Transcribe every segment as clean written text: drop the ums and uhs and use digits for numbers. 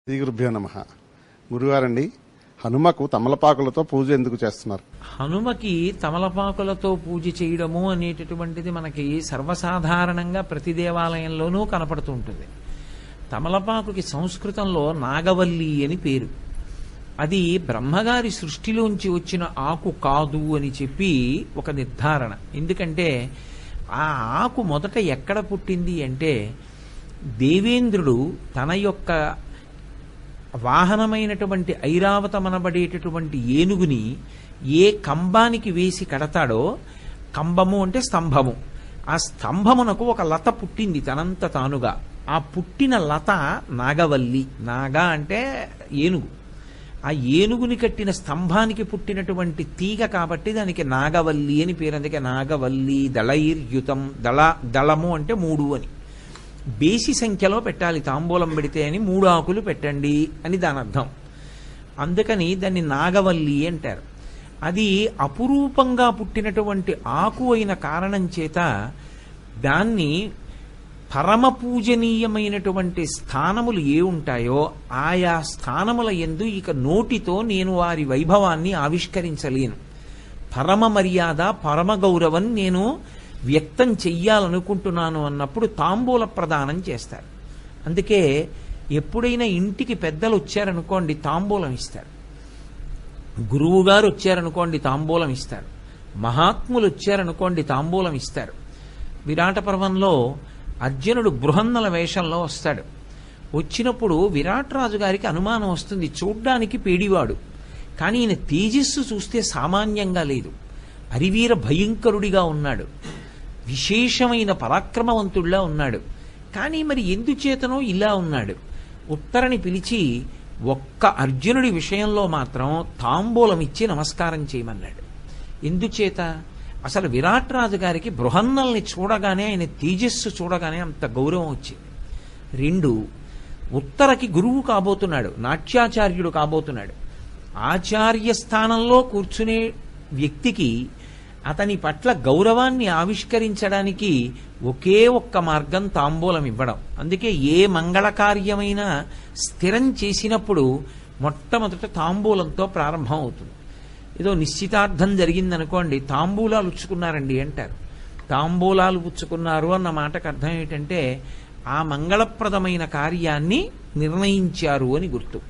శ్రీ గురుభ్యో నమః. గురుగారండి, హనుమకు తమలపాకులతో పూజ ఎందుకు చేస్తున్నారు? హనుమకి తమలపాకులతో పూజ చేయడము అనేటటువంటిది మనకి సర్వసాధారణంగా ప్రతి దేవాలయంలోనూ కనపడుతూ ఉంటుంది. తమలపాకుకి సంస్కృతంలో నాగవల్లి అని పేరు. అది బ్రహ్మగారి సృష్టిలోంచి వచ్చిన ఆకు కాదు అని చెప్పి ఒక నిర్ధారణ. ఎందుకంటే ఆ ఆకు మొదట ఎక్కడ పుట్టింది అంటే, దేవేంద్రుడు తన యొక్క వాహనమైనటువంటి ఐరావతమనబడేటటువంటి ఏనుగుని ఏ కంబానికి వేసి కడతాడో, కంబము అంటే స్తంభము, ఆ స్తంభమునకు ఒక లత పుట్టింది తనంత తానుగా. ఆ పుట్టిన లత నాగవల్లి. నాగ అంటే ఏనుగు. ఆ ఏనుగుని కట్టిన స్తంభానికి పుట్టినటువంటి తీగ కాబట్టి దానికి నాగవల్లి అని పేరు. అందుకే నాగవల్లి దళైర్యుతం. దళము అంటే 3 అని. బేసి సంఖ్యలో పెట్టాలి తాంబూలం పెడితే అని 3 ఆకులు పెట్టండి అని దాని అర్థం. అందుకని దాన్ని నాగవల్లి అంటారు. అది అపురూపంగా పుట్టినటువంటి ఆకు అయిన కారణం చేత దాన్ని పరమ పూజనీయమైనటువంటి స్థానములు ఏ ఉంటాయో ఆయా స్థానముల యందు ఇక నోటితో నేను వారి వైభవాన్ని ఆవిష్కరించలేను. పరమ మర్యాద, పరమ గౌరవం నేను వ్యక్తం చెయ్యాలనుకుంటున్నాను అన్నప్పుడు తాంబూల ప్రదానం చేస్తారు. అందుకే ఎప్పుడైనా ఇంటికి పెద్దలు వచ్చారనుకోండి తాంబూలం ఇస్తారు. గురువు గారు వచ్చారనుకోండి తాంబూలం ఇస్తారు. మహాత్ములు వచ్చారనుకోండి తాంబూలం ఇస్తారు. విరాట పర్వంలో అర్జునుడు బృహన్నల వేషంలో వస్తాడు. వచ్చినప్పుడు విరాట్రాజు గారికి అనుమానం వస్తుంది. చూడ్డానికి పేడివాడు, కానీ ఈయన తేజస్సు చూస్తే సామాన్యంగా లేదు. అరివీర భయంకరుడిగా ఉన్నాడు, విశేషమైన పరాక్రమవంతుడిలా ఉన్నాడు. కానీ మరి ఎందుచేతనో ఇలా ఉన్నాడు. ఉత్తరని పిలిచి ఒక్క అర్జునుడి విషయంలో మాత్రం తాంబూలం ఇచ్చి నమస్కారం చేయమన్నాడు. ఎందుచేత? అసలు విరాట్ రాజు గారికి బృహన్నల్ని చూడగానే, ఆయన తేజస్సు చూడగానే అంత గౌరవం వచ్చింది. 2, ఉత్తరకి గురువు కాబోతున్నాడు, నాట్యాచార్యుడు కాబోతున్నాడు. ఆచార్య స్థానంలో కూర్చునే వ్యక్తికి అతని పట్ల గౌరవాన్ని ఆవిష్కరించడానికి ఒకే ఒక్క మార్గం తాంబూలం ఇవ్వడం. అందుకే ఏ మంగళ కార్యమైనా స్థిరం చేసినప్పుడు మొట్టమొదట తాంబూలంతో ప్రారంభం అవుతుంది. ఏదో నిశ్చితార్థం జరిగిందనుకోండి, తాంబూలాలు ఉచ్చుకున్నారండి అంటారు. తాంబూలాలు పుచ్చుకున్నారు అన్న మాటకు అర్థం ఏంటంటే ఆ మంగళప్రదమైన కార్యాన్ని నిర్ణయించారు అని గుర్తు.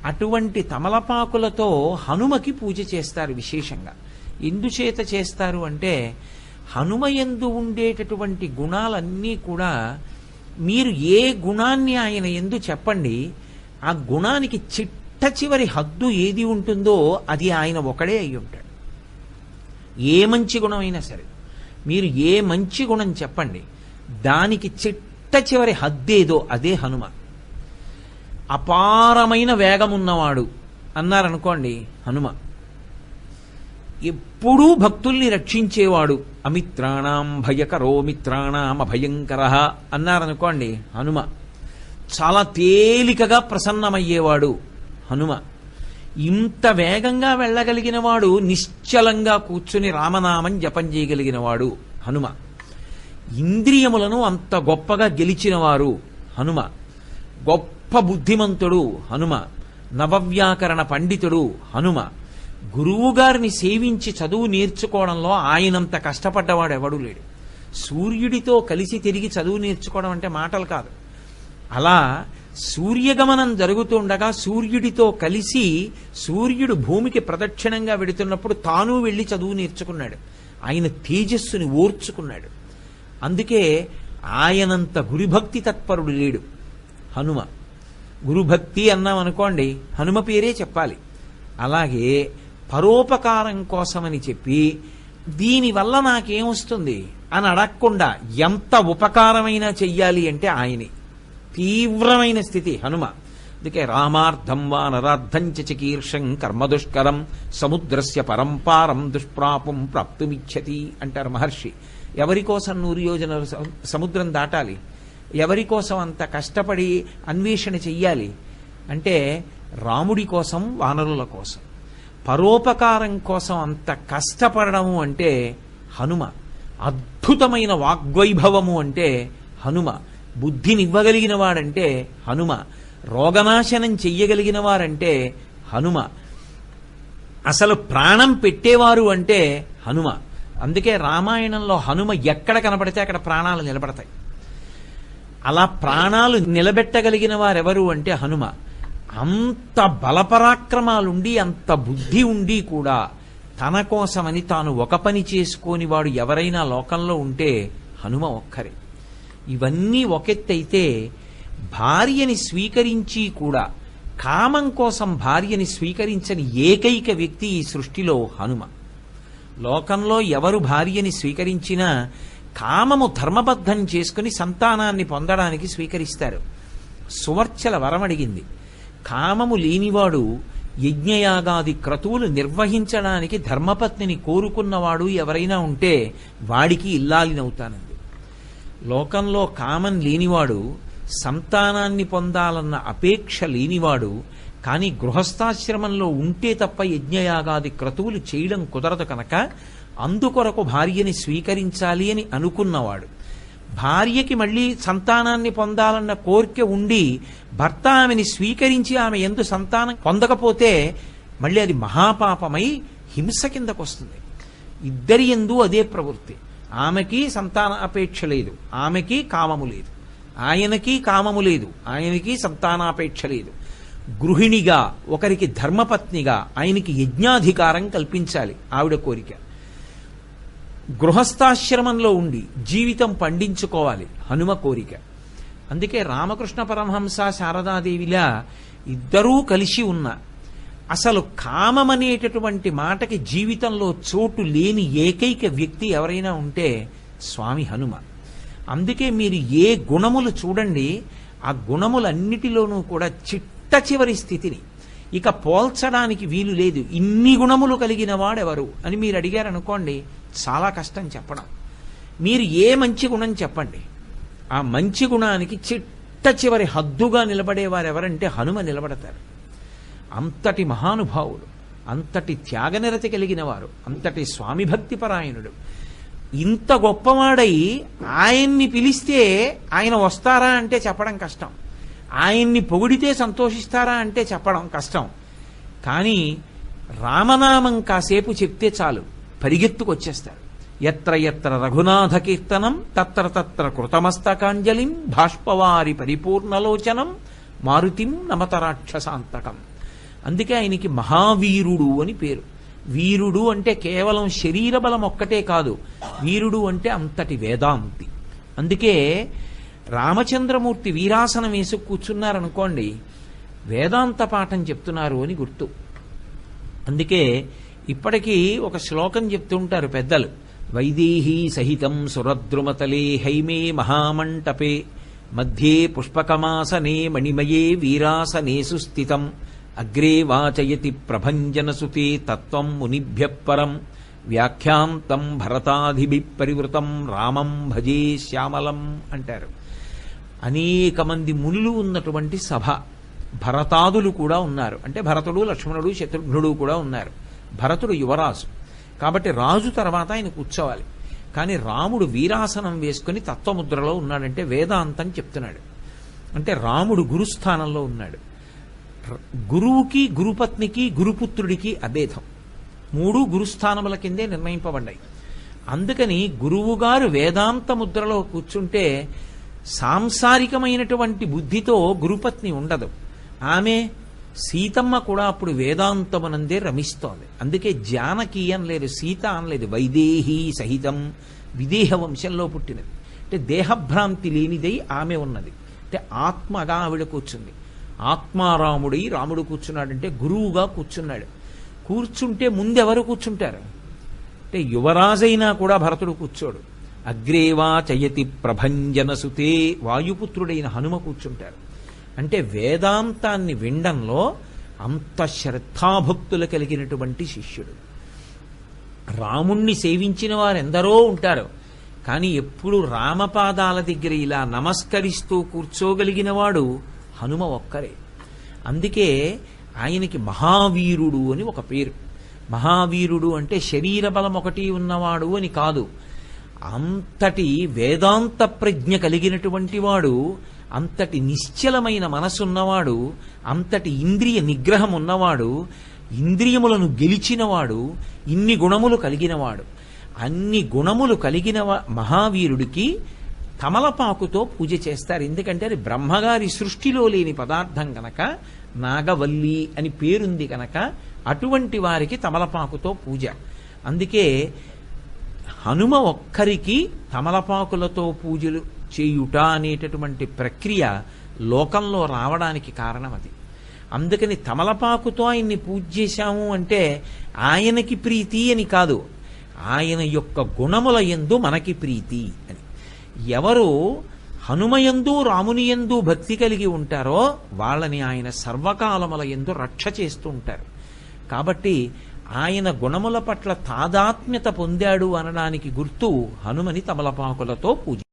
అటువంటి తమలపాకులతో హనుమకి పూజ చేస్తారు విశేషంగా. ఎందుచేత చేస్తారు అంటే, హనుమయందు ఉండేటటువంటి గుణాలన్నీ కూడా మీరు ఏ గుణాన్ని ఆయన ఎందు చెప్పండి, ఆ గుణానికి చిట్ట చివరి హద్దు ఏది ఉంటుందో అది ఆయన ఒకడే అయి ఉంటాడు. ఏ మంచి గుణమైనా సరే మీరు ఏ మంచి గుణం చెప్పండి, దానికి చిట్ట చివరి హద్దేదో అదే హనుమ. అపారమైన వేగమున్నవాడు అన్నారనుకోండి హనుమ. ఎప్పుడూ భక్తుల్ని రక్షించేవాడు, అమిత్రాణం భయకరో మిత్రాణం అభయంకర అన్నారనుకోండి హనుమ. చాలా తేలికగా ప్రసన్నమయ్యేవాడు హనుమ. ఇంత వేగంగా వెళ్ళగలిగిన వాడు నిశ్చలంగా కూర్చుని రామనామం జపం చేయగలిగినవాడు హనుమ. ఇంద్రియములను అంత గొప్పగా గెలిచినవారు హనుమ. గొప్ప బుద్ధిమంతుడు హనుమ. నవవ్యాకరణ పండితుడు హనుమ. గురువుగారిని సేవించి చదువు నేర్చుకోవడంలో ఆయనంత కష్టపడ్డవాడు ఎవడూ లేడు. సూర్యుడితో కలిసి తిరిగి చదువు నేర్చుకోవడం అంటే మాటలు కాదు. అలా సూర్యగమనం జరుగుతుండగా సూర్యుడితో కలిసి సూర్యుడు భూమికి ప్రదక్షిణంగా వెడుతున్నప్పుడు తాను వెళ్ళి చదువు నేర్చుకున్నాడు. ఆయన తేజస్సుని ఓర్చుకున్నాడు. అందుకే ఆయనంత గురుభక్తి తత్పరుడు లేడు హనుమ. గురుభక్తి అన్నాం అనుకోండి హనుమ పేరే చెప్పాలి. అలాగే పరోపకారం కోసమని చెప్పి దీనివల్ల నాకేమొస్తుంది అని అడగకుండా ఎంత ఉపకారమైనా చెయ్యాలి అంటే ఆయనే. తీవ్రమైన స్థితి హనుమ. అందుకే రామార్థం వా నరార్థం చకీర్షం కర్మదుష్కరం సముద్రస్య పరంపారం దుష్ప్రాపం ప్రాప్తుమిచ్చతి అంటారు మహర్షి. ఎవరి కోసం 100 యోజనలు సముద్రం దాటాలి? ఎవరి కోసం అంత కష్టపడి అన్వేషణ చెయ్యాలి అంటే రాముడి కోసం, వానరుల కోసం. పరోపకారం కోసం అంత కష్టపడము అంటే హనుమ. అద్భుతమైన వాగ్వైభవము అంటే హనుమ. బుద్ధినివ్వగలిగిన వాడంటే హనుమ. రోగనాశనం చెయ్యగలిగిన వారంటే హనుమ. అసలు ప్రాణం పెట్టేవారు అంటే హనుమ. అందుకే రామాయణంలో హనుమ ఎక్కడ కనపడితే అక్కడ ప్రాణాలు నిలబడతాయి. అలా ప్రాణాలు నిలబెట్టగలిగిన వారెవరు అంటే హనుమ. అంత బలపరాక్రమాలుండి అంత బుద్ధి ఉండి కూడా తన కోసమని తాను ఒక పని చేసుకోని వాడు ఎవరైనా లోకంలో ఉంటే హనుమ ఒక్కరే. ఇవన్నీ ఒకెత్తైతే భార్యని స్వీకరించి కూడా కామం కోసం భార్యని స్వీకరించని ఏకైక వ్యక్తి ఈ సృష్టిలో హనుమ. లోకంలో ఎవరు భార్యని స్వీకరించినా కామము ధర్మబద్ధం చేసుకుని సంతానాన్ని పొందడానికి స్వీకరిస్తారు. సువర్చల వరమడిగింది. కామము లేనివాడు యజ్ఞయాగాది క్రతువులు నిర్వహించడానికి ధర్మపత్నిని కోరుకున్నవాడు ఎవరైనా ఉంటే వాడికి ఇల్లాలినవుతానంది. లోకంలో కామం లేనివాడు, సంతానాన్ని పొందాలన్న అపేక్ష లేనివాడు, కానీ గృహస్థాశ్రమంలో ఉంటే తప్ప యజ్ఞయాగాది క్రతువులు చేయడం కుదరదు కనుక అందుకొరకు భార్యని స్వీకరించాలి అని అనుకున్నవాడు, భార్యకి మళ్ళీ సంతానాన్ని పొందాలన్న కోరిక ఉండి భర్త ఆమెని స్వీకరించి ఆమె యందు సంతానం పొందకపోతే మళ్ళీ అది మహాపాపమై హింస కిందకు వస్తుంది. ఇద్దరి యందు అదే ప్రవృత్తి. ఆమెకి సంతాన అపేక్ష లేదు, ఆమెకి కామము లేదు. ఆయనకి కామము లేదు, ఆయనకి సంతానాపేక్ష లేదు. గృహిణిగా ఒకరికి ధర్మపత్నిగా ఆయనకి యజ్ఞాధికారం కల్పించాలి ఆవిడ కోరిక. గృహస్థాశ్రమంలో ఉండి జీవితం పండించుకోవాలి హనుమ కోరిక. అందుకే రామకృష్ణ పరమహంస శారదాదేవిలా ఇద్దరూ కలిసి ఉన్న అసలు కామమనేటటువంటి మాటకి జీవితంలో చోటు లేని ఏకైక వ్యక్తి ఎవరైనా ఉంటే స్వామి హనుమ. అందుకే మీరు ఏ గుణములు చూడండి, ఆ గుణములన్నిటిలోనూ కూడా చిట్ట చివరి స్థితిని ఇక పోల్చడానికి వీలు లేదు. ఇన్ని గుణములు కలిగిన వాడెవరు అని మీరు అడిగారనుకోండి, చాలా కష్టం చెప్పడం. మీరు ఏ మంచి గుణం చెప్పండి, ఆ మంచి గుణానికి చిట్ట చివరి హద్దుగా నిలబడేవారు ఎవరంటే హనుమ నిలబడతారు. అంతటి మహానుభావుడు, అంతటి త్యాగనిరతి కలిగిన వారు, అంతటి స్వామి భక్తి పరాయణుడు. ఇంత గొప్పవాడై ఆయన్ని పిలిస్తే ఆయన వస్తారా అంటే చెప్పడం కష్టం. ఆయన్ని పొగిడితే సంతోషిస్తారా అంటే చెప్పడం కష్టం. కానీ రామనామం కాసేపు చెప్తే చాలు పరిగెత్తుకొచ్చేస్తారు. ఎత్ర ఎత్ర రఘునాథ కీర్తనం తత్ర తత్ర కృతమస్తకాంజలిం బాష్పవారి పరిపూర్ణలోచనం మారుతిం నమత రాక్షసాంతకం. అందుకే ఆయనకి మహావీరుడు అని పేరు. వీరుడు అంటే కేవలం శరీర బలం ఒక్కటే కాదు, వీరుడు అంటే అంతటి వేదాంతి. అందుకే రామచంద్రమూర్తి వీరాసనం వేసి కూర్చున్నారనుకోండి, వేదాంత పాఠం చెప్తున్నారు అని గుర్తు. అందుకే ఇప్పటికీ ఒక శ్లోకం చెప్తుంటారు పెద్దలు. వైదేహీ సహితం సురద్రుమతలే హైమే మహామంటపే మధ్యే పుష్పకమాసనే మణిమయే వీరాసనేసు స్థితం అగ్రే వాచయతి ప్రభంజనసుతే తత్వం మునిభ్యః పరం వ్యాఖ్యాంతం భరతాదిభి పరివృతం రామం భజే శ్యామలం అంటారు. అనేక మంది మునులు ఉన్నటువంటి సభ, భరతాదులు కూడా ఉన్నారు. అంటే భరతుడు, లక్ష్మణుడు, శత్రుఘ్నుడు కూడా ఉన్నారు. భరతుడు యువరాజు కాబట్టి రాజు తర్వాత ఆయన కూర్చోవాలి. కానీ రాముడు వీరాసనం వేసుకుని తత్వముద్రలో ఉన్నాడంటే వేదాంతం చెప్తున్నాడు. అంటే రాముడు గురుస్థానంలో ఉన్నాడు. గురువుకి, గురుపత్నికి, గురుపుత్రుడికి అభేదం. మూడు గురుస్థానముల కిందే నిర్ణయింపబడ్డాయి. అందుకని గురువుగారు వేదాంత ముద్రలో కూర్చుంటే సాంసారికమైనటువంటి బుద్ధితో గురుపత్ని ఉండదు. ఆమె సీతమ్మ కూడా అప్పుడు వేదాంతమునందే రమిస్తోంది. అందుకే జానకి అనలేదు, సీత అనలేదు, వైదేహీ సహితం, విదేహ వంశంలో పుట్టినది. అంటే దేహభ్రాంతి లేనిదై ఆమె ఉన్నది. అంటే ఆత్మగా ఆవిడ కూర్చుంది. ఆత్మారాముడై రాముడు కూర్చున్నాడంటే గురువుగా కూర్చున్నాడు. కూర్చుంటే ముందెవరు కూర్చుంటారు అంటే యువరాజైనా కూడా భరతుడు కూర్చోడు. అగ్రేవా చయతి ప్రభంజనసుతే వాయుపుత్రుడైన హనుమ కూర్చుంటారు. అంటే వేదాంతాన్ని వినడంలో అంత శ్రద్ధాభక్తులు కలిగినటువంటి శిష్యుడు. రాముణ్ణి సేవించిన వారు ఎందరో ఉంటారు, కానీ ఎప్పుడు రామపాదాల దగ్గర ఇలా నమస్కరిస్తూ కూర్చోగలిగిన వాడు హనుమ ఒక్కరే. అందుకే ఆయనకి మహావీరుడు అని ఒక పేరు. మహావీరుడు అంటే శరీర బలం ఒకటి ఉన్నవాడు అని కాదు, అంతటి వేదాంత ప్రజ్ఞ కలిగినటువంటి వాడు. అంతటి నిశ్చలమైన మనసున్నవాడు, అంతటి ఇంద్రియ నిగ్రహం ఉన్నవాడు, ఇంద్రియములను గెలిచినవాడు, ఇన్ని గుణములు కలిగినవాడు. అన్ని గుణములు కలిగిన మహావీరుడికి తమలపాకుతో పూజ చేస్తారు. ఎందుకంటే అది బ్రహ్మగారి సృష్టిలో లేని పదార్థం గనక, నాగవల్లి అని పేరుంది కనుక అటువంటి వారికి తమలపాకుతో పూజ. అందుకే హనుమ ఒక్కరికి తమలపాకులతో పూజలు చేయుట అనేటటువంటి ప్రక్రియ లోకంలో రావడానికి కారణం అది. అందుకని తమలపాకుతో ఆయన్ని పూజ చేశాము అంటే ఆయనకి ప్రీతి అని కాదు, ఆయన యొక్క గుణముల యందు మనకి ప్రీతి అని. ఎవరు హనుమయందు రామునియందు భక్తి కలిగి ఉంటారో వాళ్ళని ఆయన సర్వకాలముల యందు రక్ష చేస్తూ ఉంటారు. కాబట్టి ఆయన గుణముల పట్ల తాదాత్మ్యత పొందాడు అనడానికి గుర్తు హనుమని తమలపాకులతో పూజ.